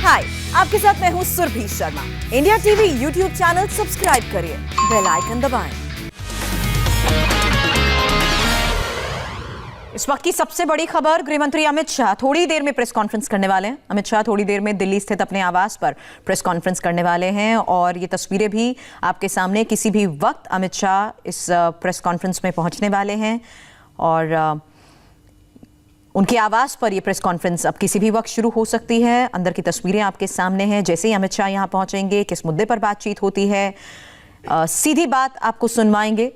हाय, आपके साथ मैं हूं Surbhi Sharma. India TV YouTube channel subscribe करिए, बेल आइकन दबाएं। इस वक्त की सबसे बड़ी खबर, गृह मंत्री अमित शाह थोड़ी देर में प्रेस कॉन्फ्रेंस करने वाले हैं। अमित शाह थोड़ी देर में दिल्ली स्थित अपने आवास पर प्रेस कॉन्फ्रेंस करने वाले हैं और ये तस्वीरें भी आपके सामने। किसी भी वक्त अमित शाह इस प्रेस कॉन्फ्रेंस में पहुंचने वाले हैं और उनके आवास पर यह प्रेस कॉन्फ्रेंस अब किसी भी वक्त शुरू हो सकती है। अंदर की तस्वीरें आपके सामने हैं। जैसे ही अमित शाह यहां पहुंचेंगे, किस मुद्दे पर बातचीत होती है, सीधी बात आपको सुनवाएंगे।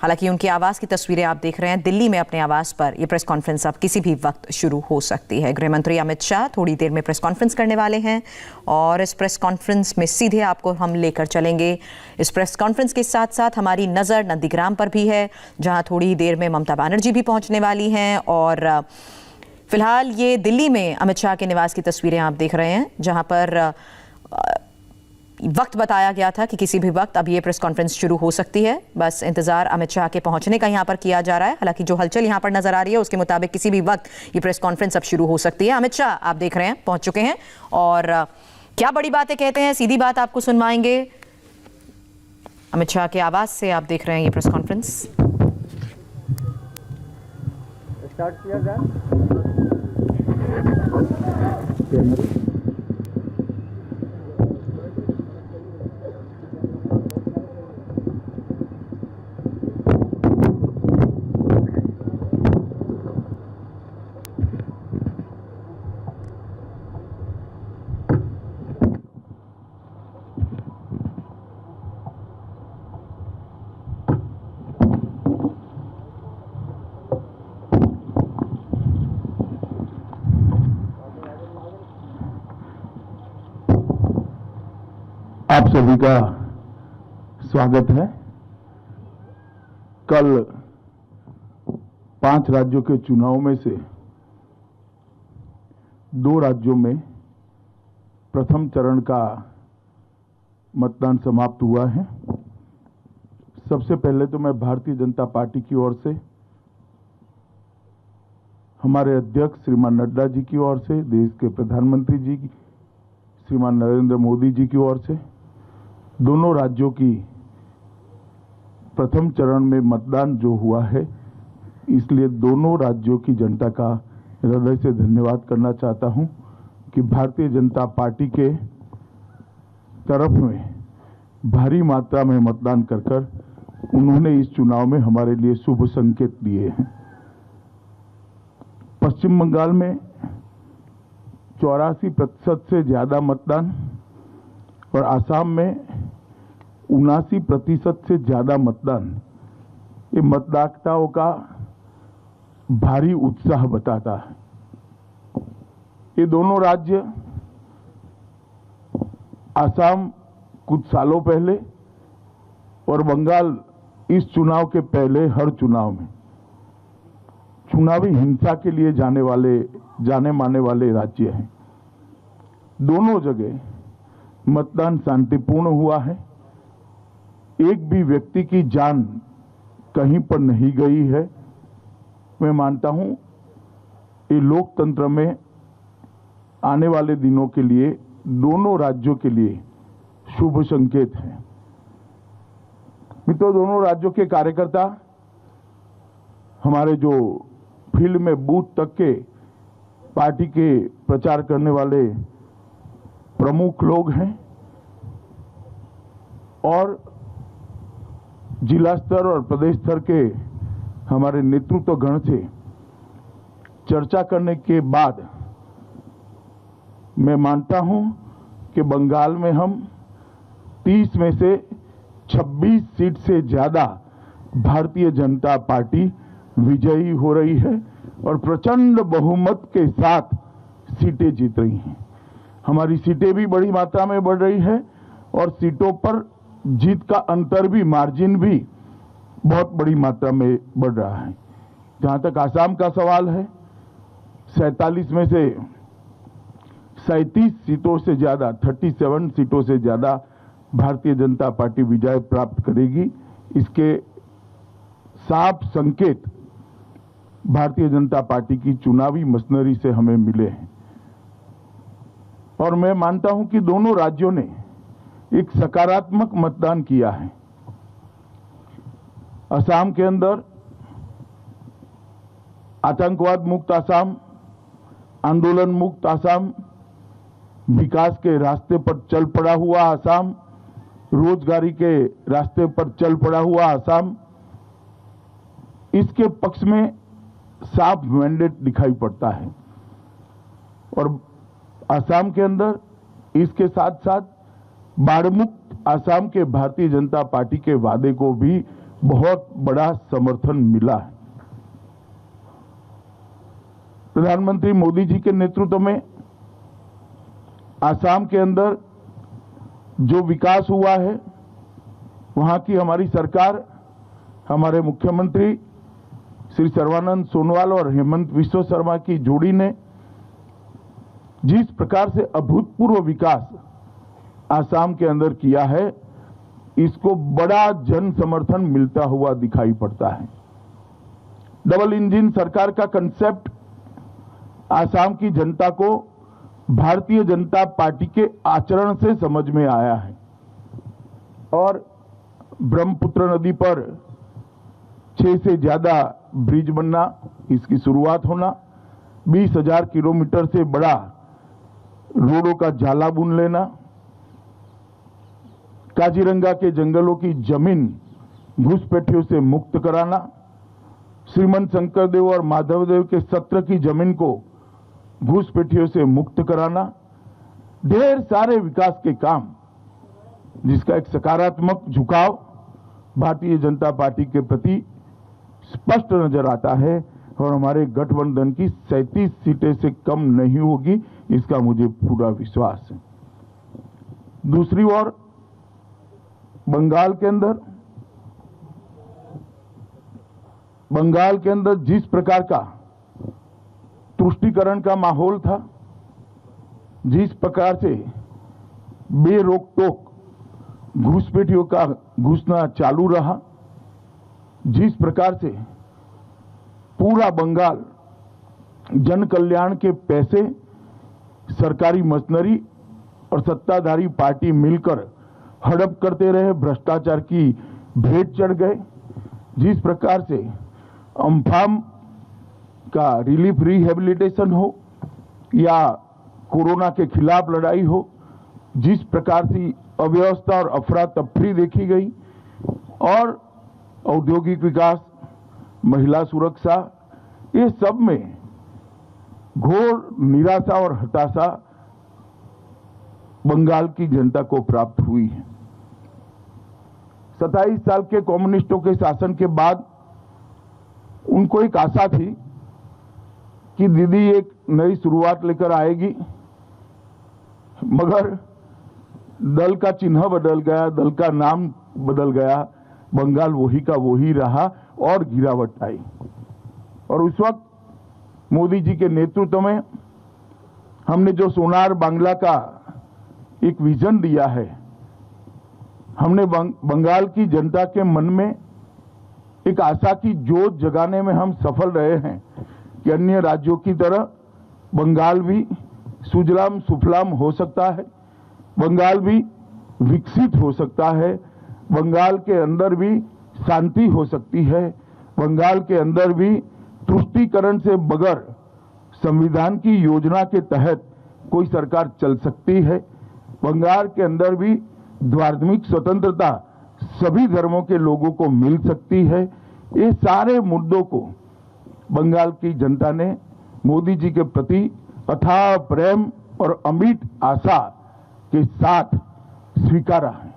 हालांकि उनके आवास की तस्वीरें आप देख रहे हैं। दिल्ली में अपने आवास पर यह प्रेस कॉन्फ्रेंस अब किसी भी वक्त शुरू हो सकती है। गृह मंत्री अमित शाह थोड़ी देर में प्रेस कॉन्फ्रेंस करने वाले हैं और इस प्रेस कॉन्फ्रेंस में सीधे आपको हम लेकर चलेंगे। इस प्रेस कॉन्फ्रेंस के साथ साथ हमारी नज़र नंदीग्राम पर भी है, जहां थोड़ी देर में ममता बनर्जी भी पहुंचने वाली हैं। और फिलहाल ये दिल्ली में अमित शाह के निवास की तस्वीरें आप देख रहे हैं, जहां पर वक्त बताया गया था कि किसी भी वक्त अब ये प्रेस कॉन्फ्रेंस शुरू हो सकती है। बस इंतजार अमित शाह के पहुंचने का यहां पर किया जा रहा है। हालांकि जो हलचल यहां पर नजर आ रही है उसके मुताबिक किसी भी वक्त ये प्रेस कॉन्फ्रेंस अब शुरू हो सकती है। अमित शाह आप देख रहे हैं पहुंच चुके हैं और क्या बड़ी बातें कहते हैं, सीधी बात आपको सुनवाएंगे। अमित शाह के आवास से आप देख रहे हैं ये प्रेस कॉन्फ्रेंस। स्टार्ट किया जाए। आप सभी का स्वागत है। कल 5 राज्यों के चुनाव में से 2 राज्यों में प्रथम चरण का मतदान समाप्त हुआ है। सबसे पहले तो मैं भारतीय जनता पार्टी की ओर से, हमारे अध्यक्ष श्रीमान नड्डा जी की ओर से, देश के प्रधानमंत्री जी श्रीमान नरेंद्र मोदी जी की ओर से, दोनों राज्यों की प्रथम चरण में मतदान जो हुआ है, इसलिए दोनों राज्यों की जनता का हृदय से धन्यवाद करना चाहता हूं कि भारतीय जनता पार्टी के तरफ में भारी मात्रा में मतदान कर उन्होंने इस चुनाव में हमारे लिए शुभ संकेत दिए हैं। पश्चिम बंगाल में 84% से ज्यादा मतदान और आसाम में 79% से ज्यादा मतदान, ये मतदाताओं का भारी उत्साह बताता है। ये दोनों राज्य, आसाम कुछ सालों पहले और बंगाल इस चुनाव के पहले हर चुनाव में चुनावी हिंसा के लिए जाने माने वाले राज्य हैं। दोनों जगह मतदान शांतिपूर्ण हुआ है। एक भी व्यक्ति की जान कहीं पर नहीं गई है। मैं मानता हूं ये लोकतंत्र में आने वाले दिनों के लिए दोनों राज्यों के लिए शुभ संकेत है। मित्रों, दोनों राज्यों के कार्यकर्ता, हमारे जो फील्ड में बूथ तक के पार्टी के प्रचार करने वाले प्रमुख लोग हैं और जिला स्तर और प्रदेश स्तर के हमारे नेतृत्व गण से चर्चा करने के बाद मैं मानता हूं कि बंगाल में हम 30 में से 26 सीट से ज्यादा भारतीय जनता पार्टी विजयी हो रही है और प्रचंड बहुमत के साथ सीटें जीत रही हैं। हमारी सीटें भी बड़ी मात्रा में बढ़ रही है और सीटों पर जीत का अंतर भी, मार्जिन भी बहुत बड़ी मात्रा में बढ़ रहा है। जहां तक आसाम का सवाल है, 47 में से 37 सीटों से ज्यादा, 37 सीटों से ज्यादा भारतीय जनता पार्टी विजय प्राप्त करेगी। इसके साफ संकेत भारतीय जनता पार्टी की चुनावी मशीनरी से हमें मिले हैं और मैं मानता हूं कि दोनों राज्यों ने एक सकारात्मक मतदान किया है। असम के अंदर आतंकवाद मुक्त असम, आंदोलन मुक्त असम, विकास के रास्ते पर चल पड़ा हुआ असम, रोजगारी के रास्ते पर चल पड़ा हुआ असम, इसके पक्ष में साफ मैंडेट दिखाई पड़ता है। और असम के अंदर इसके साथ साथ बाढ़ मुक्त असम के भारतीय जनता पार्टी के वादे को भी बहुत बड़ा समर्थन मिला है। प्रधानमंत्री मोदी जी के नेतृत्व में असम के अंदर जो विकास हुआ है, वहां की हमारी सरकार, हमारे मुख्यमंत्री श्री सर्बानंद सोनोवाल और हेमंत बिस्वा शर्मा की जोड़ी ने जिस प्रकार से अभूतपूर्व विकास असम के अंदर किया है, इसको बड़ा जन समर्थन मिलता हुआ दिखाई पड़ता है। डबल इंजन सरकार का कंसेप्ट असम की जनता को भारतीय जनता पार्टी के आचरण से समझ में आया है और ब्रह्मपुत्र नदी पर 6 से ज्यादा ब्रिज बनना, इसकी शुरुआत होना, 20,000 किलोमीटर से बड़ा रोडों का जाला बुन लेना, काजीरंगा के जंगलों की जमीन घुसपैठियों से मुक्त कराना, श्रीमंत शंकरदेव और माधवदेव के सत्र की जमीन को घुसपैठियों से मुक्त कराना, ढेर सारे विकास के काम जिसका एक सकारात्मक झुकाव भारतीय जनता पार्टी के प्रति स्पष्ट नजर आता है और हमारे गठबंधन की 37 सीटें से कम नहीं होगी, इसका मुझे पूरा विश्वास है। दूसरी ओर बंगाल के अंदर जिस प्रकार का तुष्टीकरण का माहौल था, जिस प्रकार से बेरोक-टोक घुसपैठियों का घुसना चालू रहा, जिस प्रकार से पूरा बंगाल जन कल्याण के पैसे सरकारी मशीनरी और सत्ताधारी पार्टी मिलकर हड़प करते रहे, भ्रष्टाचार की भेंट चढ़ गए, जिस प्रकार से अम्फान का रिलीफ रिहेबिलिटेशन हो या कोरोना के खिलाफ लड़ाई हो, जिस प्रकार से अव्यवस्था और अफरा तफरी देखी गई और औद्योगिक विकास, महिला सुरक्षा, ये सब में घोर निराशा और हताशा बंगाल की जनता को प्राप्त हुई है। 27 साल के कम्युनिस्टों के शासन के बाद उनको एक आशा थी कि दीदी एक नई शुरुआत लेकर आएगी, मगर दल का चिन्ह बदल गया, दल का नाम बदल गया, बंगाल वही का वही रहा और गिरावट आई। और उस वक्त मोदी जी के नेतृत्व में हमने जो सोनार बांग्ला का एक विजन दिया है, हमने बंगाल की जनता के मन में एक आशा की जोत जगाने में हम सफल रहे हैं कि अन्य राज्यों की तरह बंगाल भी सुजलाम सुफलाम हो सकता है, बंगाल भी विकसित हो सकता है, बंगाल के अंदर भी शांति हो सकती है, बंगाल के अंदर भी तुष्टीकरण से बगैर संविधान की योजना के तहत कोई सरकार चल सकती है, बंगाल के अंदर भी धार्मिक स्वतंत्रता सभी धर्मों के लोगों को मिल सकती है। ये सारे मुद्दों को बंगाल की जनता ने मोदी जी के प्रति अथाह प्रेम और अमिट आशा के साथ स्वीकारा है।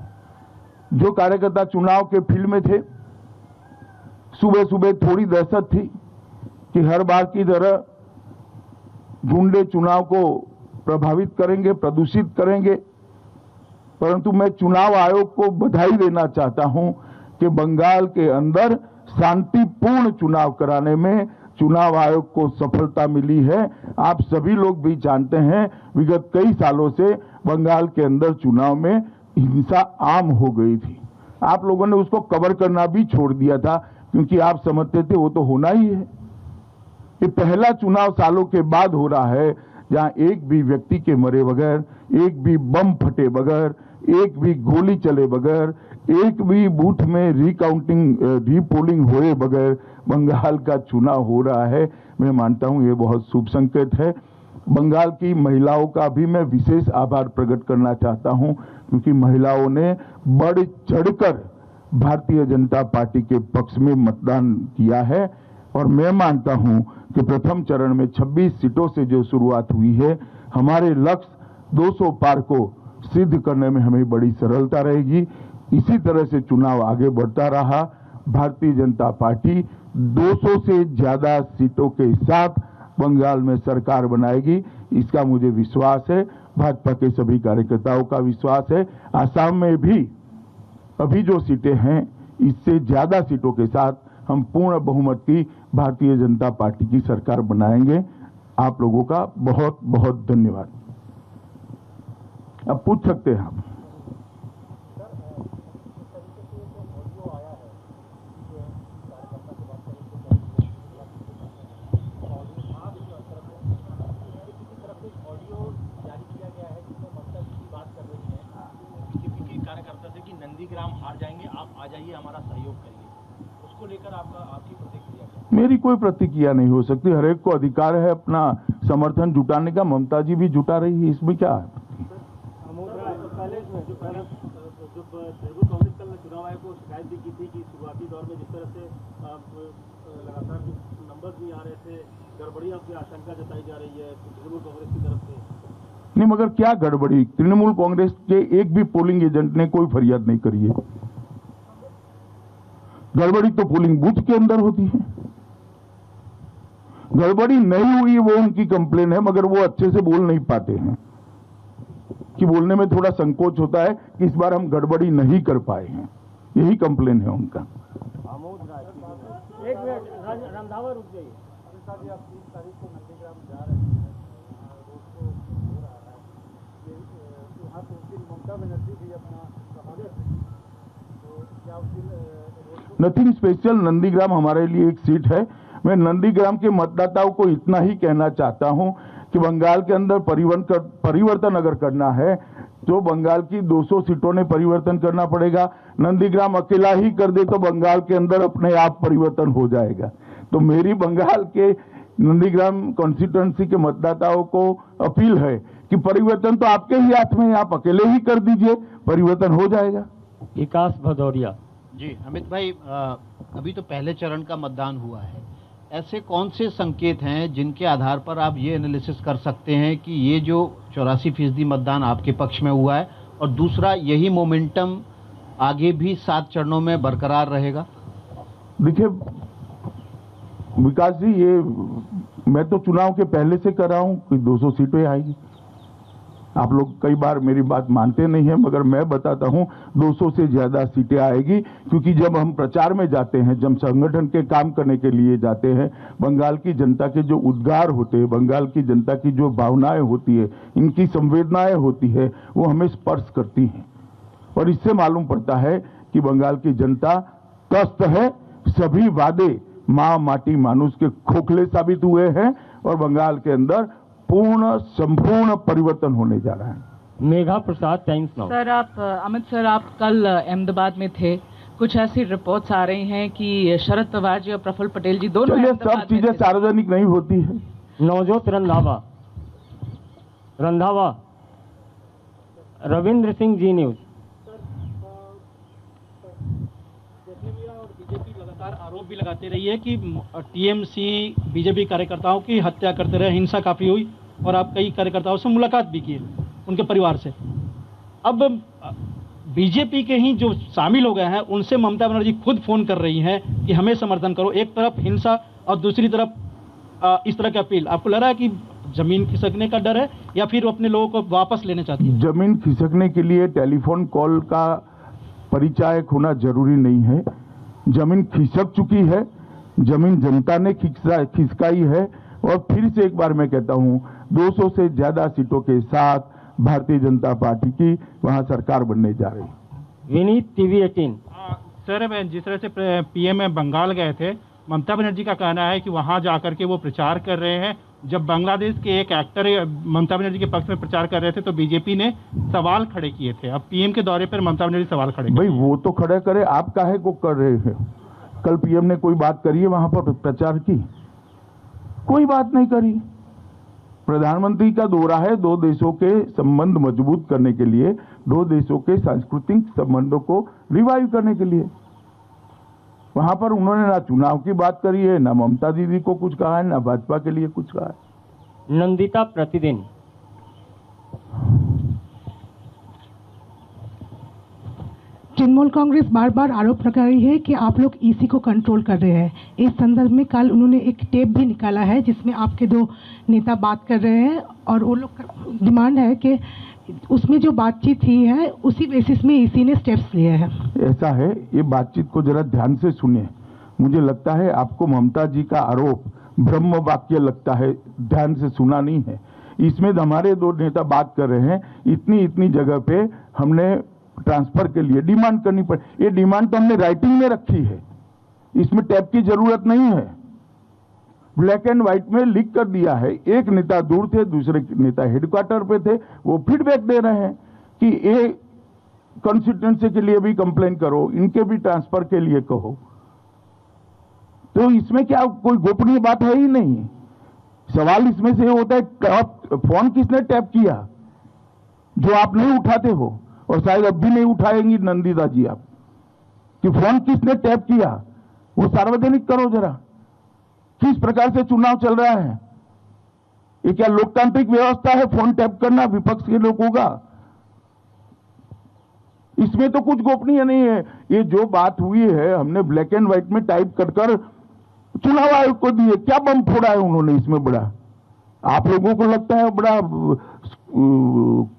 जो कार्यकर्ता चुनाव के फील्ड में थे, सुबह सुबह थोड़ी दहशत थी कि हर बार की तरह गुंडे चुनाव को प्रभावित करेंगे, प्रदूषित करेंगे, परंतु मैं चुनाव आयोग को बधाई देना चाहता हूं कि बंगाल के अंदर शांतिपूर्ण चुनाव कराने में चुनाव आयोग को सफलता मिली है। आप सभी लोग भी जानते हैं, विगत कई सालों से बंगाल के अंदर चुनाव में हिंसा आम हो गई थी। आप लोगों ने उसको कवर करना भी छोड़ दिया था, क्योंकि आप समझते थे वो तो होना ही है। ये पहला चुनाव सालों के बाद हो रहा है जहां एक भी व्यक्ति के मरे बगैर, एक भी बम फटे बगैर, एक भी गोली चले बगैर, एक भी बूथ में रीपोलिंग हुए बगैर बंगाल का चुनाव हो रहा है। मैं मानता हूं ये बहुत शुभ संकेत है। बंगाल की महिलाओं का भी मैं विशेष आभार प्रकट करना चाहता हूं, क्योंकि महिलाओं ने बढ़ चढ़कर भारतीय जनता पार्टी के पक्ष में मतदान किया है। और मैं मानता हूं कि प्रथम चरण में 26 सीटों से जो शुरुआत हुई है, हमारे लक्ष्य 200 पार को सिद्ध करने में हमें बड़ी सरलता रहेगी। इसी तरह से चुनाव आगे बढ़ता रहा, भारतीय जनता पार्टी 200 से ज्यादा सीटों के साथ बंगाल में सरकार बनाएगी, इसका मुझे विश्वास है। भाजपा के सभी कार्यकर्ताओं का विश्वास है। आसाम में भी अभी जो सीटें हैं, इससे ज्यादा सीटों के साथ हम पूर्ण बहुमत की भारतीय जनता पार्टी की सरकार बनाएंगे। आप लोगों का बहुत बहुत धन्यवाद। अब पूछ सकते हैं आप। कार्यकर्ता से कि नंदीग्राम हार जाएंगे, आप आ जाइए, हमारा सहयोग करिए, उसको लेकर आपकी प्रतिक्रिया क्या? मेरी कोई प्रतिक्रिया नहीं हो सकती। हर एक को अधिकार है अपना समर्थन जुटाने का। ममता जी भी जुटा रही है, इसमें क्या है? कांग्रेस कल चुनाव आयोग को शिकायत भी की थी कि शुरुआती दौर में जिस तरह से लगातार नंबर नहीं आ रहे थे, गड़बड़ियों की आशंका जताई जा रही है तृणमूल कांग्रेस की तरफ से। नहीं, मगर क्या गड़बड़ी? तृणमूल कांग्रेस के एक भी पोलिंग एजेंट ने कोई फरियाद नहीं करी है। गड़बड़ी तो पोलिंग बूथ के अंदर होती है। गड़बड़ी नहीं हुई वो उनकी कंप्लेन है, मगर वो अच्छे से बोल नहीं पाते हैं, कि बोलने में थोड़ा संकोच होता है कि इस बार हम गड़बड़ी नहीं कर पाए हैं, यही कंप्लेन है उनका। एक मिनट, रंधावा रुक जाइए। आप 30 तारीख को नंदीग्राम जा रहे हैं, रोड शो हो रहा है, यहाँ तो उस दिन ममता बनर्जी भी अपना तो क्या उस दिन नथिंग स्पेशल। नंदीग्राम हमारे लिए एक सीट है। मैं नंदीग्राम के मतदाताओं को इतना ही कहना चाहता हूं कि बंगाल के अंदर परिवर्तन अगर करना है तो बंगाल की 200 सीटों ने परिवर्तन करना पड़ेगा। नंदीग्राम अकेला ही कर दे तो बंगाल के अंदर अपने आप परिवर्तन हो जाएगा। तो मेरी बंगाल के नंदीग्राम कॉन्स्टिट्यूएंसी के मतदाताओं को अपील है कि परिवर्तन तो आपके ही हाथ में है, आप अकेले ही कर दीजिए, परिवर्तन हो जाएगा। विकास भदौरिया जी। अमित भाई, अभी तो पहले चरण का मतदान हुआ है, ऐसे कौन से संकेत हैं जिनके आधार पर आप ये एनालिसिस कर सकते हैं कि ये जो 84% मतदान आपके पक्ष में हुआ है, और दूसरा यही मोमेंटम आगे भी 7 चरणों में बरकरार रहेगा? देखिए विकास जी, ये मैं तो चुनाव के पहले से कर रहा हूं कि 200 सीटें आएगी। आप लोग कई बार मेरी बात मानते नहीं हैं, मगर मैं बताता हूं 200 से ज्यादा सीटें आएगी, क्योंकि जब हम प्रचार में जाते हैं, जब संगठन के काम करने के लिए जाते हैं, बंगाल की जनता के जो उद्गार होते हैं, बंगाल की जनता की जो भावनाएं होती है, इनकी संवेदनाएं होती है, वो हमें स्पर्श करती हैं। और इससे मालूम पड़ता है कि बंगाल की जनता त्रस्त है। सभी वादे मां माटी मानुष के खोखले साबित हुए हैं और बंगाल के अंदर पूर्ण संपूर्ण परिवर्तन होने जा रहा है। मेघा प्रसाद, टाइम्स नाउ। सर, आप अमित सर, आप कल अहमदाबाद में थे। कुछ ऐसी रिपोर्ट्स आ रही हैं कि शरद पवार जी और प्रफुल्ल पटेल जी दोनों चलिए, सब चीजें सार्वजनिक नहीं होती है। नवजोत रंधावा, रविंद्र सिंह, जी न्यूज। बीजेपी लगातार आरोप भी लगाते रही है कि टीएमसी बीजेपी कार्यकर्ताओं की हत्या करते रहे, हिंसा काफी हुई, और आप कई कार्यकर्ताओं से मुलाकात भी की उनके परिवार से। अब बीजेपी के ही जो शामिल हो गए हैं उनसे ममता बनर्जी खुद फोन कर रही हैं कि हमें समर्थन करो। एक तरफ हिंसा और दूसरी तरफ इस तरह की अपील। आपको लग रहा है कि जमीन खिसकने का डर है, या फिर वो अपने लोगों को वापस लेना चाहती है? जमीन खिसकने के लिए टेलीफोन कॉल का परिचायक होना जरूरी नहीं है। जमीन खिसक चुकी है, जमीन जनता ने खिसकाई है। और फिर से एक बार मैं कहता हूं, 200 से ज्यादा सीटों के साथ भारतीय जनता पार्टी की वहां सरकार बनने जा रही है। विनीत, टीवी 18। सर, जिस तरह से पीएम बंगाल गए थे, ममता बनर्जी का कहना है कि वहां जाकर के वो प्रचार कर रहे हैं, जब बांग्लादेश के एक एक्टर ममता बनर्जी के पक्ष में प्रचार कर रहे थे तो बीजेपी ने सवाल खड़े किए थे। अब पीएम के दौरे पर ममता बनर्जी सवाल खड़े भाई वो तो खड़े करे, आप काहे को कर रहे हैं? कल पीएम ने कोई बात करी है वहां पर प्रचार की? कोई बात नहीं करी। प्रधानमंत्री का दौरा है दो देशों के संबंध मजबूत करने के लिए, दो देशों के सांस्कृतिक संबंधों को रिवाइव करने के लिए। वहां पर उन्होंने ना चुनाव की बात करी है, ना ममता दीदी को कुछ कहा है, ना भाजपा के लिए कुछ कहा है। नंदिता प्रतिदिन। तृणमूल कांग्रेस बार बार आरोप लगा रही है कि आप लोग ईसी को कंट्रोल कर रहे हैं। इस संदर्भ में कल उन्होंने एक टेप भी निकाला है जिसमें आपके दो नेता बात कर रहे हैं और वो लोग डिमांड है कि उसमें जो बातचीत हुई है उसी बेसिस में ईसी ने स्टेप्स लिए हैं। ऐसा है, ये बातचीत को जरा ध्यान से सुनिए। मुझे लगता है आपको ममता जी का आरोप ब्रह्म वाक्य लगता है, ध्यान से सुना नहीं है। इसमें हमारे दो नेता बात कर रहे हैं, इतनी इतनी जगह पे हमने ट्रांसफर के लिए डिमांड करनी पड़ी। ये डिमांड तो हमने राइटिंग में रखी है, इसमें टैप की जरूरत नहीं है। ब्लैक एंड व्हाइट में लिख कर दिया है। एक नेता दूर थे, दूसरे नेता हेडक्वार्टर पे थे, वो फीडबैक दे रहे हैं कि ये कॉन्स्टिट्यूंसी के लिए भी कंप्लेन करो, इनके भी ट्रांसफर के लिए कहो। तो इसमें क्या कोई गोपनीय बात है ही नहीं। सवाल इसमें से होता है फोन किसने टैप किया, जो आप नहीं उठाते हो और शायद अब भी नहीं उठाएंगी नंदिता जी आप, कि फोन किसने टैप किया वो सार्वजनिक करो जरा। किस प्रकार से चुनाव चल रहा है? ये क्या लोकतांत्रिक व्यवस्था है फोन टैप करना विपक्ष के लोगों का? इसमें तो कुछ गोपनीय नहीं है। ये जो बात हुई है हमने ब्लैक एंड व्हाइट में टाइप कर चुनाव आयोग को दिए। क्या बम फोड़ा है उन्होंने इसमें बड़ा? आप लोगों को लगता है बड़ा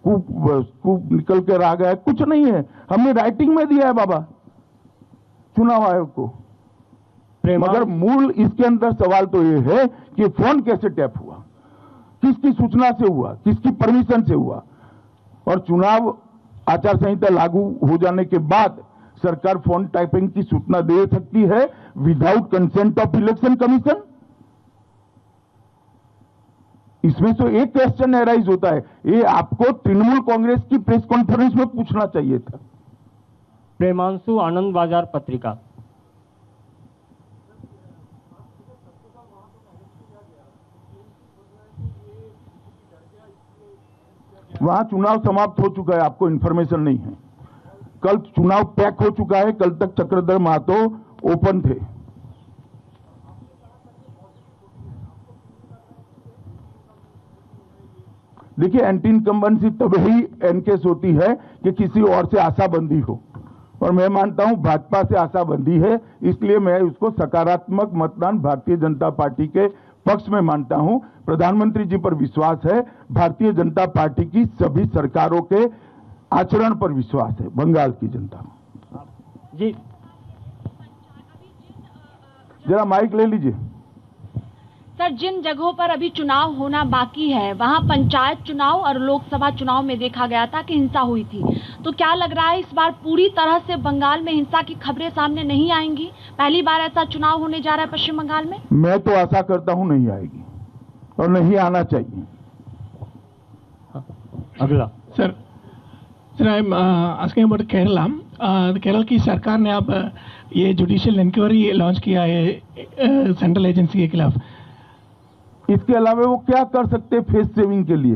कूप निकल कर आ गया, कुछ नहीं है। हमने राइटिंग में दिया है बाबा चुनाव आयोग को। मगर मूल इसके अंदर सवाल तो ये है कि फोन कैसे टैप हुआ, किसकी सूचना से हुआ, किसकी परमिशन से हुआ। और चुनाव आचार संहिता लागू हो जाने के बाद सरकार फोन टैपिंग की सूचना दे सकती है without consent of election commission. इसमें तो एक क्वेश्चन एराइज होता है, ये आपको तृणमूल कांग्रेस की प्रेस कॉन्फ्रेंस में पूछना चाहिए था। प्रेमांशु आनंद बाजार पत्रिका। वहां चुनाव समाप्त हो चुका है, आपको इंफॉर्मेशन नहीं है। कल चुनाव पैक हो चुका है, कल तक चक्रधर महतो ओपन थे। देखिए एंटी इनकम्बेंसी तब ही एनकेस होती है कि किसी और से आशाबंदी हो, और मैं मानता हूं भाजपा से आशाबंदी है, इसलिए मैं उसको सकारात्मक मतदान भारतीय जनता पार्टी के पक्ष में मानता हूं। प्रधानमंत्री जी पर विश्वास है, भारतीय जनता पार्टी की सभी सरकारों के आचरण पर विश्वास है, बंगाल की जनता जी। जरा माइक ले लीजिए। सर, जिन जगहों पर अभी चुनाव होना बाकी है वहां पंचायत चुनाव और लोकसभा चुनाव में देखा गया था कि हिंसा हुई थी, तो क्या लग रहा है इस बार पूरी तरह से बंगाल में हिंसा की खबरें सामने नहीं आएंगी? पहली बार ऐसा चुनाव होने जा रहा है पश्चिम बंगाल में। मैं तो आशा करता हूं नहीं आएगी और नहीं आना चाहिए। अगला sir, I am asking about Kerala. Kerala की सरकार ने अब ये जुडिशियल इंक्वायरी लॉन्च किया है सेंट्रल एजेंसी के खिलाफ। इसके अलावा वो क्या कर सकते फेस सेविंग के लिए?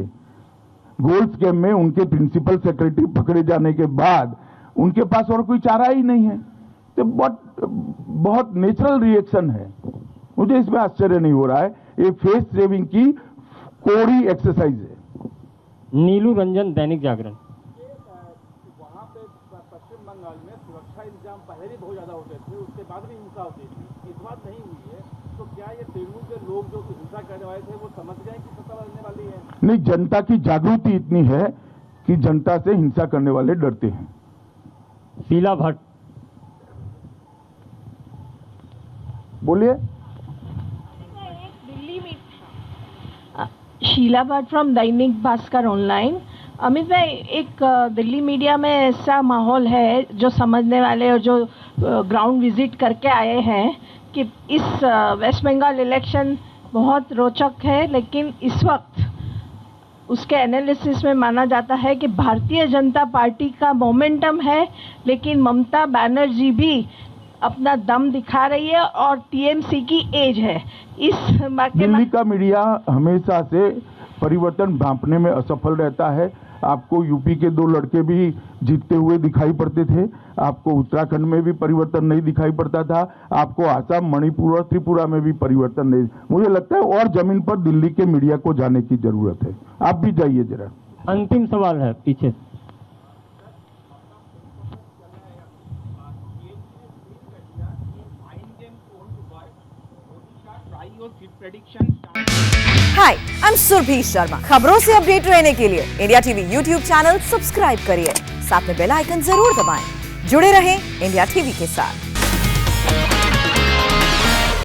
गोल्ड स्कैम में उनके प्रिंसिपल सेक्रेटरी पकड़े जाने के बाद उनके पास और कोई चारा ही नहीं है। तो बहुत नेचुरल रिएक्शन है, मुझे इसमें आश्चर्य नहीं हो रहा है। ये फेस सेविंग की कोड़ी एक्सरसाइज है। नीलू रंजन दैनिक जागरण। वहाँ पे पश्चिम बंगाल में सुरक्षा इंतजाम पहले भी बहुत ज्यादा होते थे, उसके बाद भी हिंसा होती थी, इस बार नहीं हुई है। तो क्या ये तृणमूल के लोग जो हिंसा करने वाले थे वो समझ गए कि सत्ता बदलने वाली है? नहीं, जनता की जागृति इतनी है कि जनता से हिंसा करने वाले डरते हैं। शीला भट्ट। बोलिए। दिल्ली में शीला भट्ट फ्रॉम दैनिक भास्कर ऑनलाइन। अमित भाई, एक दिल्ली मीडिया में ऐसा माहौल है, जो समझने वाले और जो ग्राउंड विजिट करके आए हैं, कि इस वेस्ट बंगाल इलेक्शन बहुत रोचक है, लेकिन इस वक्त उसके एनालिसिस में माना जाता है कि भारतीय जनता पार्टी का मोमेंटम है, लेकिन ममता बनर्जी भी अपना दम दिखा रही है और टीएमसी की एज है। इस दिल्ली का मीडिया हमेशा से परिवर्तन भांपने में असफल रहता है। आपको यूपी के 2 लड़के भी जीतते हुए दिखाई पड़ते थे, आपको उत्तराखंड में भी परिवर्तन नहीं दिखाई पड़ता था, आपको आसाम, मणिपुर और त्रिपुरा में भी परिवर्तन नहीं। मुझे लगता है और जमीन पर दिल्ली के मीडिया को जाने की जरूरत है। आप भी जाइए जरा। अंतिम सवाल है पीछे। हाय, आई एम सुरभि शर्मा। खबरों से अपडेट रहने के लिए India TV YouTube channel subscribe करिए, साथ में बेल आइकन जरूर दबाएं। जुड़े रहें इंडिया टीवी के साथ।